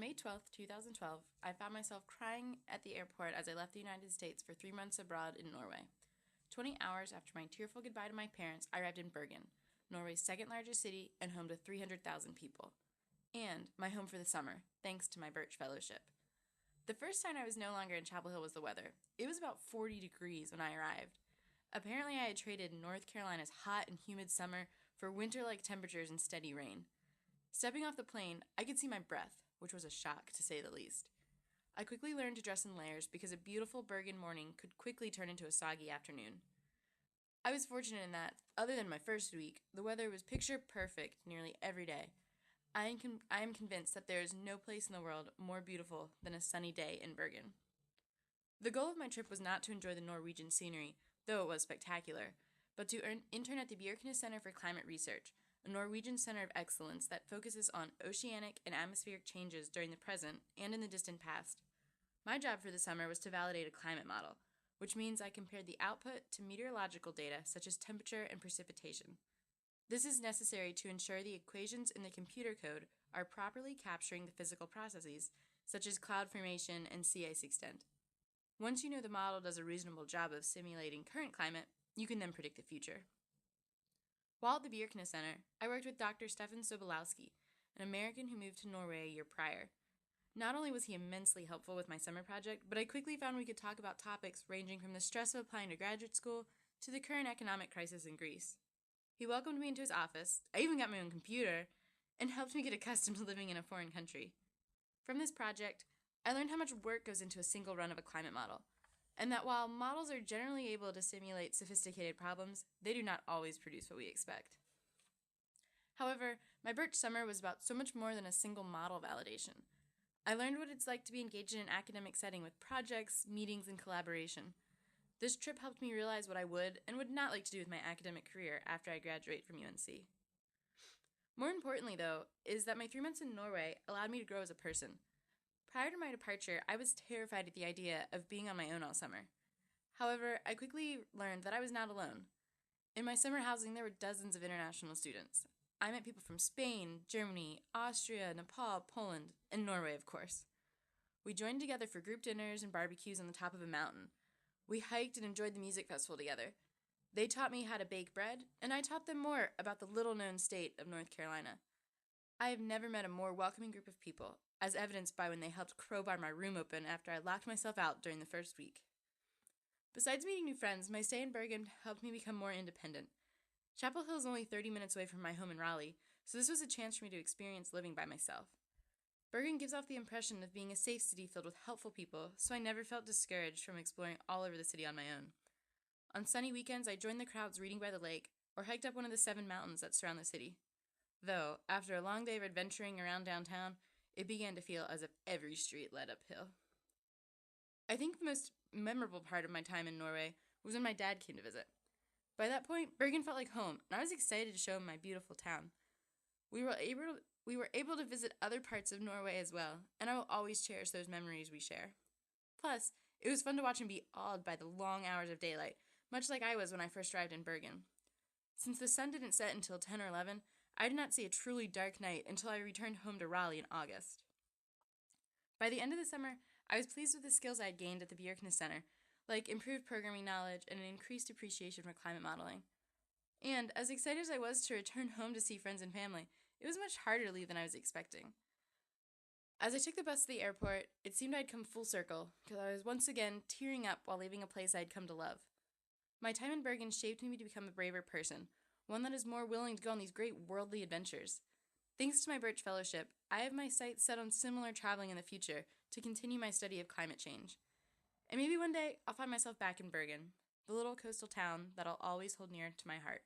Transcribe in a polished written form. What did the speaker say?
On May 12th, 2012, I found myself crying at the airport as I left the United States for 3 months abroad in Norway. 20 hours after my tearful goodbye to my parents, I arrived in Bergen, Norway's second largest city and home to 300,000 people. And my home for the summer, thanks to my Burch Fellowship. The first sign I was no longer in Chapel Hill was the weather. It was about 40 degrees when I arrived. Apparently, I had traded North Carolina's hot and humid summer for winter-like temperatures and steady rain. Stepping off the plane, I could see my breath, which was a shock to say the least. I quickly learned to dress in layers because a beautiful Bergen morning could quickly turn into a soggy afternoon. I was fortunate in that, other than my first week, the weather was picture perfect nearly every day. I am convinced that there is no place in the world more beautiful than a sunny day in Bergen. The goal of my trip was not to enjoy the Norwegian scenery, though it was spectacular, but to intern at the Bjerknes Center for Climate Research, a Norwegian center of excellence that focuses on oceanic and atmospheric changes during the present and in the distant past. My job for the summer was to validate a climate model, which means I compared the output to meteorological data such as temperature and precipitation. This is necessary to ensure the equations in the computer code are properly capturing the physical processes, such as cloud formation and sea ice extent. Once you know the model does a reasonable job of simulating current climate, you can then predict the future. While at the Bjerknes Center, I worked with Dr. Stefan Sobolowski, an American who moved to Norway a year prior. Not only was he immensely helpful with my summer project, but I quickly found we could talk about topics ranging from the stress of applying to graduate school to the current economic crisis in Greece. He welcomed me into his office, I even got my own computer, and helped me get accustomed to living in a foreign country. From this project, I learned how much work goes into a single run of a climate model, and that while models are generally able to simulate sophisticated problems, they do not always produce what we expect. However, my Burch summer was about so much more than a single model validation. I learned what it's like to be engaged in an academic setting with projects, meetings, and collaboration. This trip helped me realize what I would and would not like to do with my academic career after I graduate from UNC. More importantly, though, is that my 3 months in Norway allowed me to grow as a person. Prior to my departure, I was terrified at the idea of being on my own all summer. However, I quickly learned that I was not alone. In my summer housing, there were dozens of international students. I met people from Spain, Germany, Austria, Nepal, Poland, and Norway, of course. We joined together for group dinners and barbecues on the top of a mountain. We hiked and enjoyed the music festival together. They taught me how to bake bread, and I taught them more about the little-known state of North Carolina. I have never met a more welcoming group of people, as evidenced by when they helped crowbar my room open after I locked myself out during the first week. Besides meeting new friends, my stay in Bergen helped me become more independent. Chapel Hill is only 30 minutes away from my home in Raleigh, so this was a chance for me to experience living by myself. Bergen gives off the impression of being a safe city filled with helpful people, so I never felt discouraged from exploring all over the city on my own. On sunny weekends, I joined the crowds reading by the lake or hiked up one of the 7 mountains that surround the city. Though, after a long day of adventuring around downtown, it began to feel as if every street led uphill. I think the most memorable part of my time in Norway was when my dad came to visit. By that point, Bergen felt like home, and I was excited to show him my beautiful town. We were able to visit other parts of Norway as well, and I will always cherish those memories we share. Plus, it was fun to watch him be awed by the long hours of daylight, much like I was when I first arrived in Bergen. Since the sun didn't set until 10 or 11, I did not see a truly dark night until I returned home to Raleigh in August. By the end of the summer, I was pleased with the skills I had gained at the Bjerknes Center, like improved programming knowledge and an increased appreciation for climate modeling. And as excited as I was to return home to see friends and family, it was much harder to leave than I was expecting. As I took the bus to the airport, it seemed I'd come full circle, because I was once again tearing up while leaving a place I'd come to love. My time in Bergen shaped me to become a braver person, one that is more willing to go on these great worldly adventures. Thanks to my Burch Fellowship, I have my sights set on similar traveling in the future to continue my study of climate change. And maybe one day I'll find myself back in Bergen, the little coastal town that I'll always hold near to my heart.